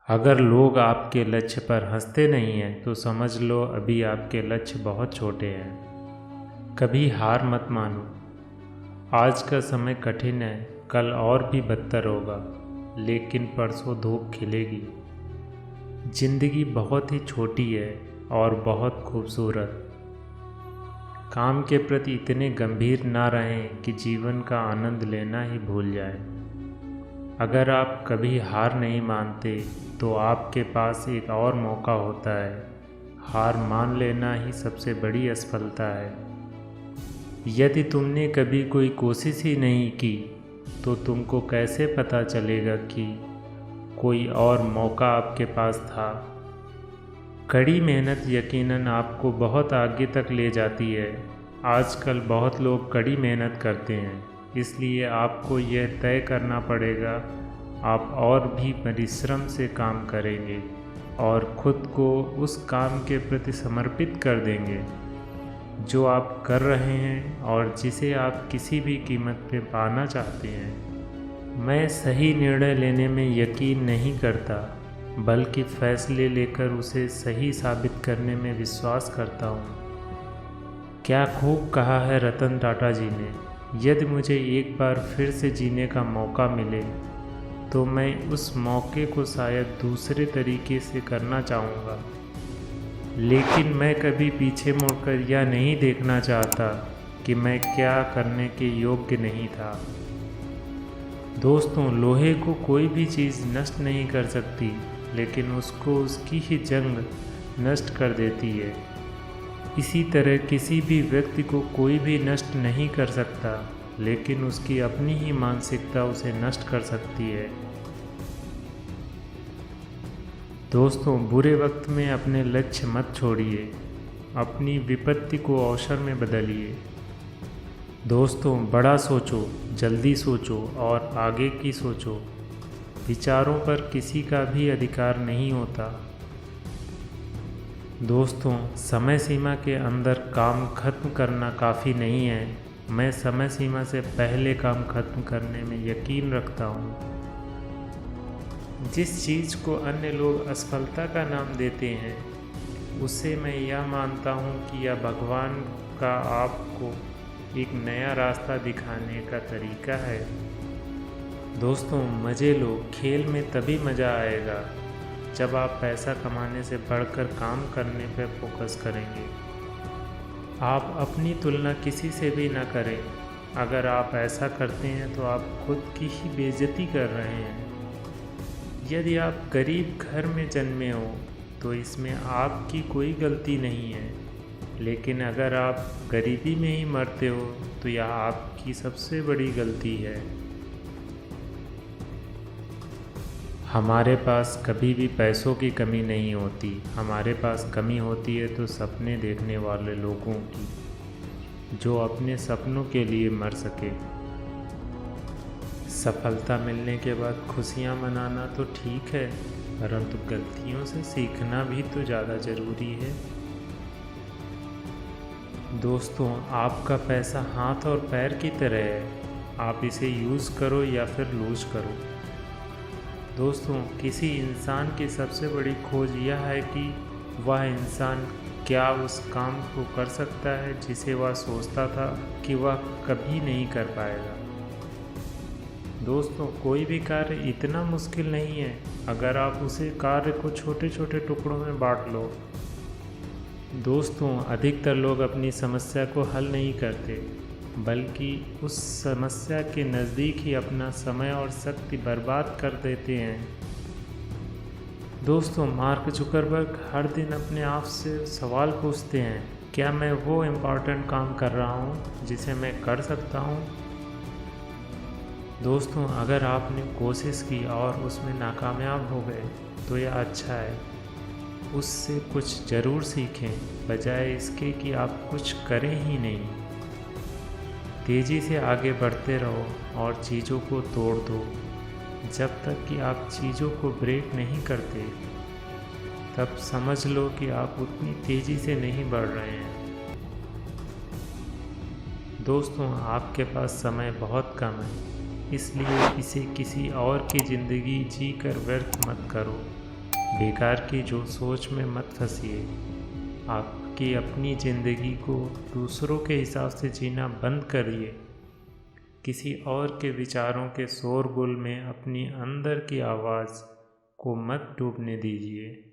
अगर लोग आपके लक्ष्य पर हंसते नहीं हैं तो समझ लो अभी आपके लक्ष्य बहुत छोटे हैं। कभी हार मत मानो। आज का समय कठिन है, कल और भी बदतर होगा, लेकिन परसों धूप खिलेगी। जिंदगी बहुत ही छोटी है और बहुत खूबसूरत। काम के प्रति इतने गंभीर ना रहें कि जीवन का आनंद लेना ही भूल जाएं। अगर आप कभी हार नहीं मानते तो आपके पास एक और मौका होता है। हार मान लेना ही सबसे बड़ी असफलता है। यदि तुमने कभी कोई कोशिश ही नहीं की तो तुमको कैसे पता चलेगा कि कोई और मौका आपके पास था। कड़ी मेहनत यकीनन आपको बहुत आगे तक ले जाती है। आजकल बहुत लोग कड़ी मेहनत करते हैं, इसलिए आपको यह तय करना पड़ेगा आप और भी परिश्रम से काम करेंगे और खुद को उस काम के प्रति समर्पित कर देंगे जो आप कर रहे हैं और जिसे आप किसी भी कीमत पे पाना चाहते हैं। मैं सही निर्णय लेने में यकीन नहीं करता, बल्कि फैसले लेकर उसे सही साबित करने में विश्वास करता हूँ। क्या खूब कहा है रतन टाटा जी ने, यदि मुझे एक बार फिर से जीने का मौका मिले तो मैं उस मौके को शायद दूसरे तरीके से करना चाहूँगा, लेकिन मैं कभी पीछे मुड़कर यह नहीं देखना चाहता कि मैं क्या करने के योग्य नहीं था। दोस्तों, लोहे को कोई भी चीज़ नष्ट नहीं कर सकती, लेकिन उसको उसकी ही जंग नष्ट कर देती है। इसी तरह किसी भी व्यक्ति को कोई भी नष्ट नहीं कर सकता, लेकिन उसकी अपनी ही मानसिकता उसे नष्ट कर सकती है। दोस्तों, बुरे वक्त में अपने लक्ष्य मत छोड़िए, अपनी विपत्ति को अवसर में बदलिए। दोस्तों, बड़ा सोचो, जल्दी सोचो और आगे की सोचो। विचारों पर किसी का भी अधिकार नहीं होता। दोस्तों, समय सीमा के अंदर काम खत्म करना काफ़ी नहीं है। मैं समय सीमा से पहले काम खत्म करने में यकीन रखता हूँ। जिस चीज़ को अन्य लोग असफलता का नाम देते हैं, उससे मैं यह मानता हूँ कि यह भगवान का आपको एक नया रास्ता दिखाने का तरीका है। दोस्तों, मज़े लो। खेल में तभी मज़ा आएगा जब आप पैसा कमाने से बढ़कर काम करने पर फोकस करेंगे। आप अपनी तुलना किसी से भी ना करें। अगर आप ऐसा करते हैं तो आप खुद की ही बेइज्जती कर रहे हैं। यदि आप गरीब घर में जन्मे हो तो इसमें आपकी कोई गलती नहीं है, लेकिन अगर आप गरीबी में ही मरते हो तो यह आपकी सबसे बड़ी गलती है। हमारे पास कभी भी पैसों की कमी नहीं होती। हमारे पास कमी होती है तो सपने देखने वाले लोगों की, जो अपने सपनों के लिए मर सके। सफलता मिलने के बाद खुशियाँ मनाना तो ठीक है, परंतु गलतियों से सीखना भी तो ज़्यादा ज़रूरी है। दोस्तों, आपका पैसा हाथ और पैर की तरह है, आप इसे यूज़ करो या फिर लूज करो। दोस्तों, किसी इंसान की सबसे बड़ी खोज यह है कि वह इंसान क्या उस काम को कर सकता है जिसे वह सोचता था कि वह कभी नहीं कर पाएगा। दोस्तों, कोई भी कार्य इतना मुश्किल नहीं है अगर आप उसे कार्य को छोटे छोटे टुकड़ों में बांट लो। दोस्तों, अधिकतर लोग अपनी समस्या को हल नहीं करते, बल्कि उस समस्या के नज़दीक ही अपना समय और शक्ति बर्बाद कर देते हैं। दोस्तों, मार्क जुकरबर्ग हर दिन अपने आप से सवाल पूछते हैं, क्या मैं वो इम्पोर्टेंट काम कर रहा हूँ जिसे मैं कर सकता हूँ। दोस्तों, अगर आपने कोशिश की और उसमें नाकामयाब हो गए तो यह अच्छा है। उससे कुछ ज़रूर सीखें, बजाय इसके कि आप कुछ करें ही नहीं। तेज़ी से आगे बढ़ते रहो और चीज़ों को तोड़ दो। जब तक कि आप चीज़ों को ब्रेक नहीं करते, तब समझ लो कि आप उतनी तेज़ी से नहीं बढ़ रहे हैं। दोस्तों, आपके पास समय बहुत कम है, इसलिए इसे किसी और की ज़िंदगी जी कर व्यर्थ मत करो। बेकार की जो सोच में मत फंसिए। आपकी अपनी ज़िंदगी को दूसरों के हिसाब से जीना बंद करिए। किसी और के विचारों के शोरगुल में अपनी अंदर की आवाज़ को मत डूबने दीजिए।